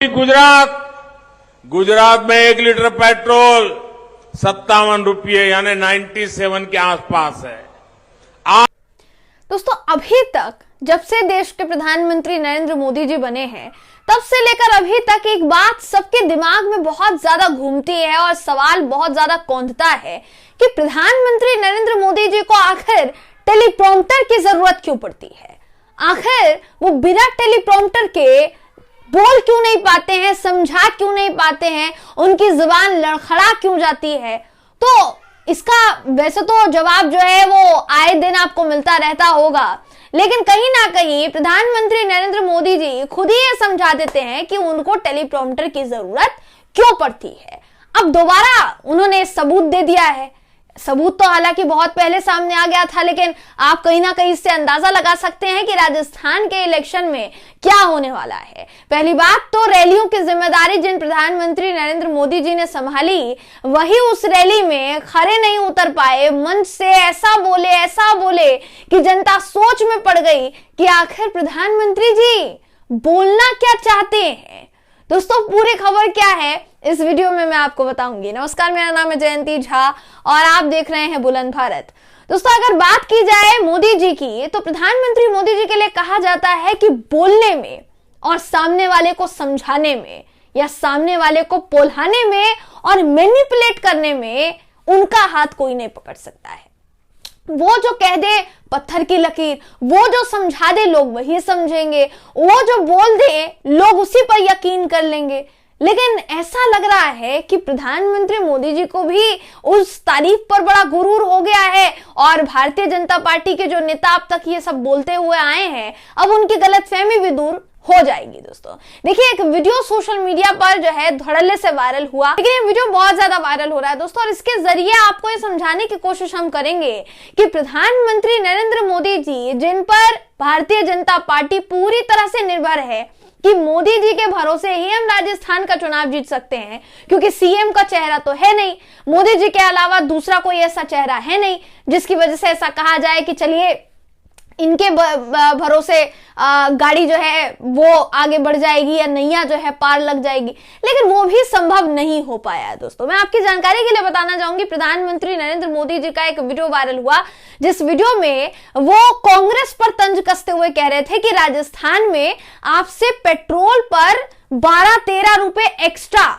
गुजरात में 1 litre petrol 57 रुपये यानी 97 के आसपास है। दोस्तों, अभी तक जब से देश के प्रधानमंत्री नरेंद्र मोदी जी बने हैं, तब से लेकर अभी तक एक बात सबके दिमाग में बहुत ज्यादा घूमती है और सवाल बहुत ज्यादा कौंधता है कि प्रधानमंत्री नरेंद्र मोदी जी को आखिर टेलीप्रॉम्प्टर की जरूरत क्यों पड़ती है। आखिर वो बिना टेलीप्रॉम्प्टर के बोल क्यों नहीं पाते हैं, समझा क्यों नहीं पाते हैं, उनकी जुबान लड़खड़ा क्यों जाती है। तो इसका वैसे तो जवाब जो है वो आए दिन आपको मिलता रहता होगा, लेकिन कहीं ना कहीं प्रधानमंत्री नरेंद्र मोदी जी खुद ही ये समझा देते हैं कि उनको टेलीप्रॉम्प्टर की जरूरत क्यों पड़ती है। अब दोबारा उन्होंने सबूत दे दिया है। सबूत तो हालांकि बहुत पहले सामने आ गया था, लेकिन आप कहीं ना कहीं इससे अंदाजा लगा सकते हैं कि राजस्थान के इलेक्शन में क्या होने वाला है। पहली बात तो रैलियों की जिम्मेदारी जिन प्रधानमंत्री नरेंद्र मोदी जी ने संभाली, वही उस रैली में खड़े नहीं उतर पाए। मंच से ऐसा बोले कि जनता सोच में पड़ गई कि आखिर प्रधानमंत्री जी बोलना क्या चाहते हैं। दोस्तों, पूरी खबर क्या है इस वीडियो में मैं आपको बताऊंगी। नमस्कार, मेरा नाम है जयंती झा और आप देख रहे हैं बुलंद भारत। दोस्तों, अगर बात की जाए मोदी जी की, तो प्रधानमंत्री मोदी जी के लिए कहा जाता है कि बोलने में और सामने वाले को समझाने में या सामने वाले को पोल्हाने में और मैनिपुलेट करने में उनका हाथ कोई नहीं पकड़ सकता है। वो जो कह दे पत्थर की लकीर, वो जो समझा दे लोग वही समझेंगे, वो जो बोल दे लोग उसी पर यकीन कर लेंगे। लेकिन ऐसा लग रहा है कि प्रधानमंत्री मोदी जी को भी उस तारीफ पर बड़ा गुरूर हो गया है और भारतीय जनता पार्टी के जो नेता अब तक ये सब बोलते हुए आए हैं, अब उनकी गलतफहमी भी दूर हो जाएगी। दोस्तों देखिए, एक वीडियो सोशल मीडिया पर जो है धड़ल्ले से वायरल हुआ, लेकिन ये वीडियो बहुत ज्यादा वायरल हो रहा है दोस्तों, और इसके जरिए आपको ये समझाने की कोशिश हम करेंगे कि प्रधानमंत्री नरेंद्र मोदी जी, जिन पर भारतीय जनता पार्टी पूरी तरह से निर्भर है कि मोदी जी के भरोसे ही हम राजस्थान का चुनाव जीत सकते हैं, क्योंकि सीएम का चेहरा तो है नहीं, मोदी जी के अलावा दूसरा कोई ऐसा चेहरा है नहीं जिसकी वजह से ऐसा कहा जाए कि चलिए इनके भरोसे गाड़ी जो है वो आगे बढ़ जाएगी या नैया जो है पार लग जाएगी। लेकिन वो भी संभव नहीं हो पाया है। दोस्तों, मैं आपकी जानकारी के लिए बताना चाहूंगी, प्रधानमंत्री नरेंद्र मोदी जी का एक वीडियो वायरल हुआ, जिस वीडियो में वो कांग्रेस पर तंज कसते हुए कह रहे थे कि राजस्थान में आपसे पेट्रोल पर 12-13 रुपए एक्स्ट्रा,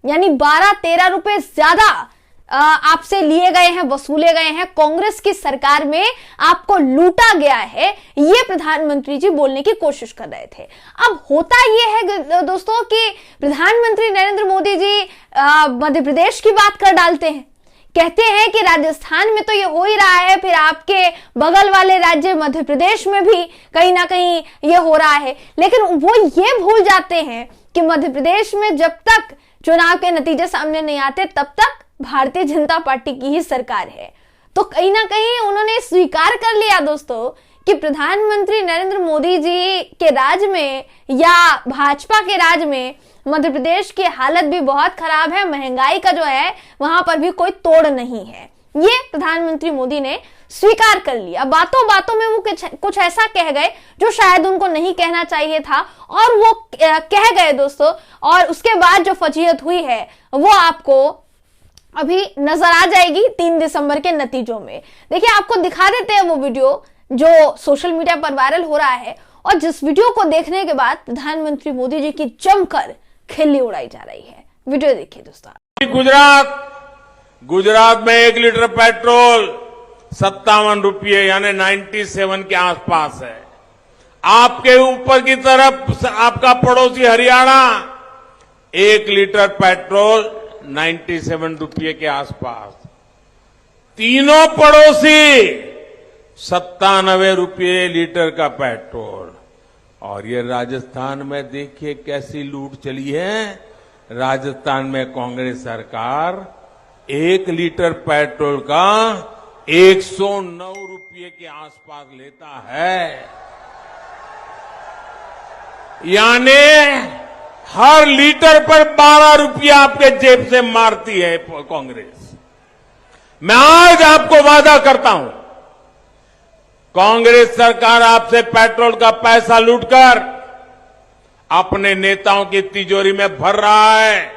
यानी 12-13 रुपए ज्यादा आपसे लिए गए हैं, वसूले गए हैं। कांग्रेस की सरकार में आपको लूटा गया है, ये प्रधानमंत्री जी बोलने की कोशिश कर रहे थे। अब होता यह है दोस्तों कि प्रधानमंत्री नरेंद्र मोदी जी मध्य प्रदेश की बात कर डालते हैं, कहते हैं कि राजस्थान में तो ये हो ही रहा है, फिर आपके बगल वाले राज्य मध्य प्रदेश में भी कहीं ना कहीं ये हो रहा है। लेकिन वो ये भूल जाते हैं कि मध्य प्रदेश में जब तक चुनाव के नतीजे सामने नहीं आते, तब तक भारतीय जनता पार्टी की ही सरकार है। तो कहीं ना कहीं उन्होंने स्वीकार कर लिया दोस्तों कि प्रधानमंत्री नरेंद्र मोदी जी के राज में या भाजपा के राज में मध्य प्रदेश की हालत भी बहुत खराब है, महंगाई का जो है वहां पर भी कोई तोड़ नहीं है। ये प्रधानमंत्री मोदी ने स्वीकार कर लिया। बातों बातों में वो कुछ ऐसा कह गए जो शायद उनको नहीं कहना चाहिए था, और वो कह गए दोस्तों, और उसके बाद जो फजीहत हुई है वो आपको अभी नजर आ जाएगी 3 दिसंबर के नतीजों में। देखिए, आपको दिखा देते हैं वो वीडियो जो सोशल मीडिया पर वायरल हो रहा है, और जिस वीडियो को देखने के बाद प्रधानमंत्री मोदी जी की जमकर खिल्ली उड़ाई जा रही है। वीडियो देखिए दोस्तों। गुजरात में 1 लीटर पेट्रोल 57 रुपये यानी 97 के आसपास है। आपके ऊपर की तरफ आपका पड़ोसी हरियाणा 1 लीटर पेट्रोल 97 रुपये के आसपास। तीनों पड़ोसी 97 रुपये लीटर का पेट्रोल। और ये राजस्थान में देखिए कैसी लूट चली है। राजस्थान में कांग्रेस सरकार 1 लीटर पेट्रोल का 109 रुपये के आसपास लेता है, यानी हर लीटर पर 12 रुपया आपके जेब से मारती है कांग्रेस। मैं आज आपको वादा करता हूं, कांग्रेस सरकार आपसे पेट्रोल का पैसा लूटकर अपने नेताओं की तिजोरी में भर रहा है।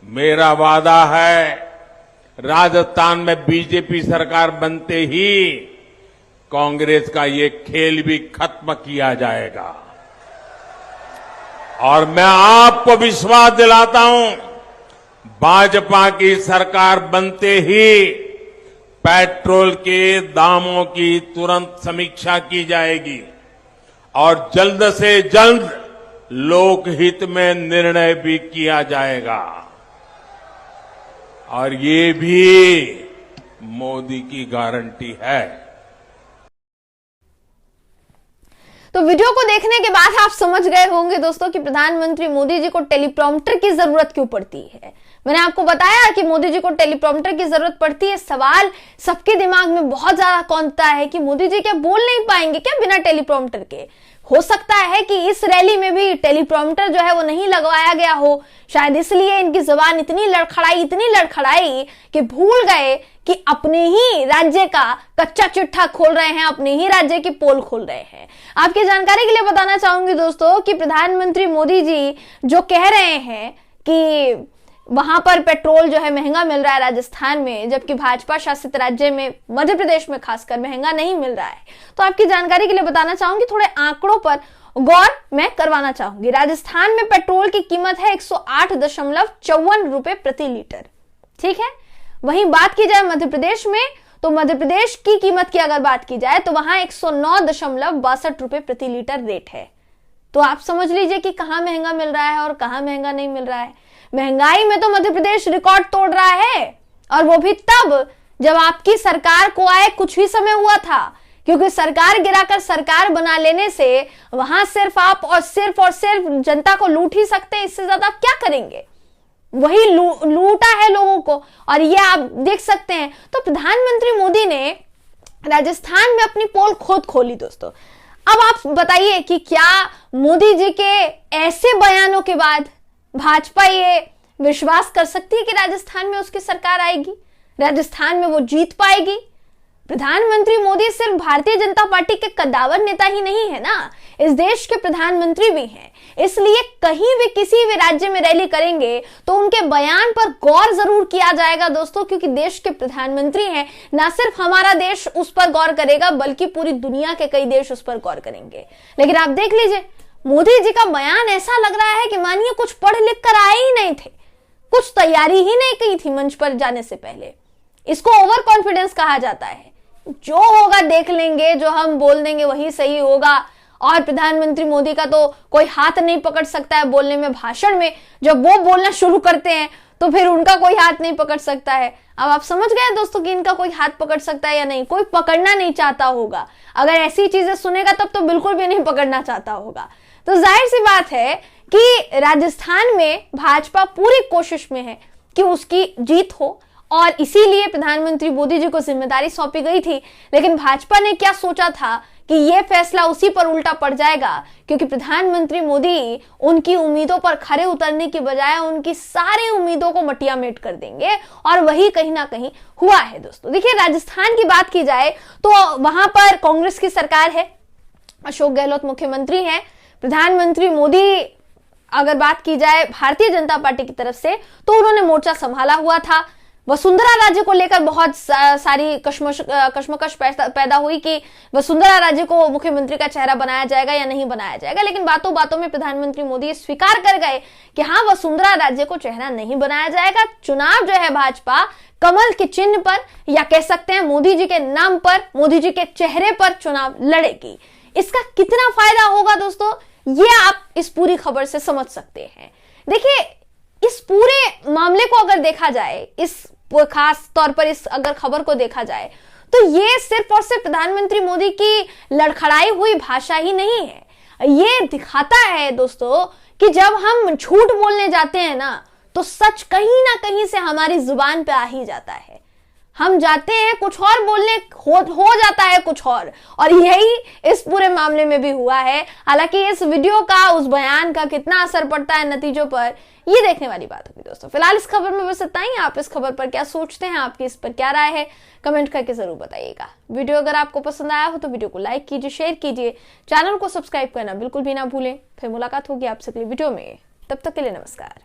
मेरा वादा है, राजस्थान में बीजेपी सरकार बनते ही कांग्रेस का ये खेल भी खत्म किया जाएगा। और मैं आपको विश्वास दिलाता हूं, भाजपा की सरकार बनते ही पेट्रोल के दामों की तुरंत समीक्षा की जाएगी और जल्द से जल्द लोकहित में निर्णय भी किया जाएगा। और ये भी मोदी की गारंटी है। तो वीडियो को देखने के बाद आप समझ गए होंगे दोस्तों कि प्रधानमंत्री मोदी जी को टेलीप्रॉम्प्टर की जरूरत क्यों पड़ती है। मैंने आपको बताया कि मोदी जी को टेलीप्रॉम्प्टर की जरूरत पड़ती है। सवाल सबके दिमाग में बहुत ज्यादा कौंधता है कि मोदी जी क्या बोल नहीं पाएंगे क्या बिना टेलीप्रॉम्प्टर के। हो सकता है कि इस रैली में भी टेलीप्रॉम्प्टर जो है वो नहीं लगवाया गया हो, शायद इसलिए इनकी जुबान इतनी लड़खड़ाई कि भूल गए कि अपने ही राज्य का कच्चा चिट्ठा खोल रहे हैं, अपने ही राज्य की पोल खोल रहे हैं। आपकी जानकारी के लिए बताना चाहूंगी दोस्तों कि प्रधानमंत्री मोदी जी जो कह रहे हैं कि वहां पर पेट्रोल जो है महंगा मिल रहा है राजस्थान में, जबकि भाजपा शासित राज्य में मध्य प्रदेश में खासकर महंगा नहीं मिल रहा है। तो आपकी जानकारी के लिए बताना चाहूंगी, थोड़े आंकड़ों पर गौर मैं करवाना चाहूंगी। राजस्थान में पेट्रोल की कीमत है 108.54 रुपए प्रति लीटर, ठीक है। वहीं बात की जाए मध्य प्रदेश में, तो मध्य प्रदेश की कीमत की अगर बात की जाए तो वहां 109.62 रुपए प्रति लीटर रेट है। तो आप समझ लीजिए कि कहां महंगा मिल रहा है और कहां महंगा नहीं मिल रहा है। महंगाई में तो मध्य प्रदेश रिकॉर्ड तोड़ रहा है, और वो भी तब जब आपकी सरकार को आए कुछ ही समय हुआ था, क्योंकि सरकार गिराकर सरकार बना लेने से वहां सिर्फ आप और सिर्फ जनता को लूट ही सकते हैं। इससे ज्यादा आप क्या करेंगे। वही लूटा है लोगों को, और ये आप देख सकते हैं। तो प्रधानमंत्री मोदी ने राजस्थान में अपनी पोल खुद खोली दोस्तों। अब आप बताइए कि क्या मोदी जी के ऐसे बयानों के बाद भाजपा ये विश्वास कर सकती है कि राजस्थान में उसकी सरकार आएगी, राजस्थान में वो जीत पाएगी। प्रधानमंत्री मोदी सिर्फ भारतीय जनता पार्टी के कद्दावर नेता ही नहीं है ना, इस देश के प्रधानमंत्री भी हैं। इसलिए कहीं भी किसी भी राज्य में रैली करेंगे तो उनके बयान पर गौर जरूर किया जाएगा दोस्तों, क्योंकि देश के प्रधानमंत्री हैं। ना सिर्फ हमारा देश उस पर गौर करेगा, बल्कि पूरी दुनिया के कई देश उस पर गौर करेंगे। लेकिन आप देख लीजिए, मोदी जी का बयान ऐसा लग रहा है कि मानिए कुछ पढ़ लिख कर आए ही नहीं थे, कुछ तैयारी ही नहीं की थी मंच पर जाने से पहले। इसको ओवर कॉन्फिडेंस कहा जाता है। जो होगा देख लेंगे, जो हम बोल देंगे वही सही होगा। और प्रधानमंत्री मोदी का तो कोई हाथ नहीं पकड़ सकता है बोलने में, भाषण में जब वो बोलना शुरू करते हैं तो फिर उनका कोई हाथ नहीं पकड़ सकता है। अब आप समझ गए दोस्तों कि इनका कोई हाथ पकड़ सकता है या नहीं। कोई पकड़ना नहीं चाहता होगा, अगर ऐसी चीजें सुनेगा तब तो बिल्कुल भी नहीं पकड़ना चाहता होगा। तो जाहिर सी बात है कि राजस्थान में भाजपा पूरी कोशिश में है कि उसकी जीत हो, और इसीलिए प्रधानमंत्री मोदी जी को जिम्मेदारी सौंपी गई थी। लेकिन भाजपा ने क्या सोचा था कि यह फैसला उसी पर उल्टा पड़ जाएगा, क्योंकि प्रधानमंत्री मोदी उनकी उम्मीदों पर खरे उतरने की बजाय उनकी सारी उम्मीदों को मटिया मेट कर देंगे, और वही कहीं ना कहीं हुआ है दोस्तों। देखिए, राजस्थान की बात की जाए तो वहां पर कांग्रेस की सरकार है, अशोक गहलोत मुख्यमंत्री हैं। प्रधानमंत्री मोदी अगर बात की जाए भारतीय जनता पार्टी की तरफ से, तो उन्होंने मोर्चा संभाला हुआ था। वसुंधरा राज्य को लेकर बहुत सारी कश्मकश पैदा हुई कि वसुंधरा राज्य को मुख्यमंत्री का चेहरा बनाया जाएगा या नहीं बनाया जाएगा। लेकिन बातों बातों में प्रधानमंत्री मोदी स्वीकार कर गए कि हाँ, वसुंधरा राज्य को चेहरा नहीं बनाया जाएगा। चुनाव जो है भाजपा कमल के चिन्ह पर, या कह सकते हैं मोदी जी के नाम पर, मोदी जी के चेहरे पर चुनाव लड़ेगी। इसका कितना फायदा होगा दोस्तों, ये आप इस पूरी खबर से समझ सकते हैं। देखिए, इस पूरे मामले को अगर देखा जाए, इस खास तौर पर इस अगर खबर को देखा जाए, तो ये सिर्फ और सिर्फ प्रधानमंत्री मोदी की लड़खड़ाई हुई भाषा ही नहीं है। ये दिखाता है दोस्तों कि जब हम झूठ बोलने जाते हैं ना, तो सच कहीं ना कहीं से हमारी जुबान पे आ ही जाता है। हम जाते हैं कुछ और बोलने, हो जाता है कुछ और यही इस पूरे मामले में भी हुआ है। हालांकि इस वीडियो का, उस बयान का कितना असर पड़ता है नतीजों पर, ये देखने वाली बात होगी दोस्तों। फिलहाल इस खबर में बस इतना ही। आप इस खबर पर क्या सोचते हैं, आपकी इस पर क्या राय है, कमेंट करके जरूर बताइएगा। वीडियो अगर आपको पसंद आया हो तो वीडियो को लाइक कीजिए, शेयर कीजिए, चैनल को सब्सक्राइब करना बिल्कुल भी ना भूलें। फिर मुलाकात होगी आपसे अगली वीडियो में, तब तक के लिए नमस्कार।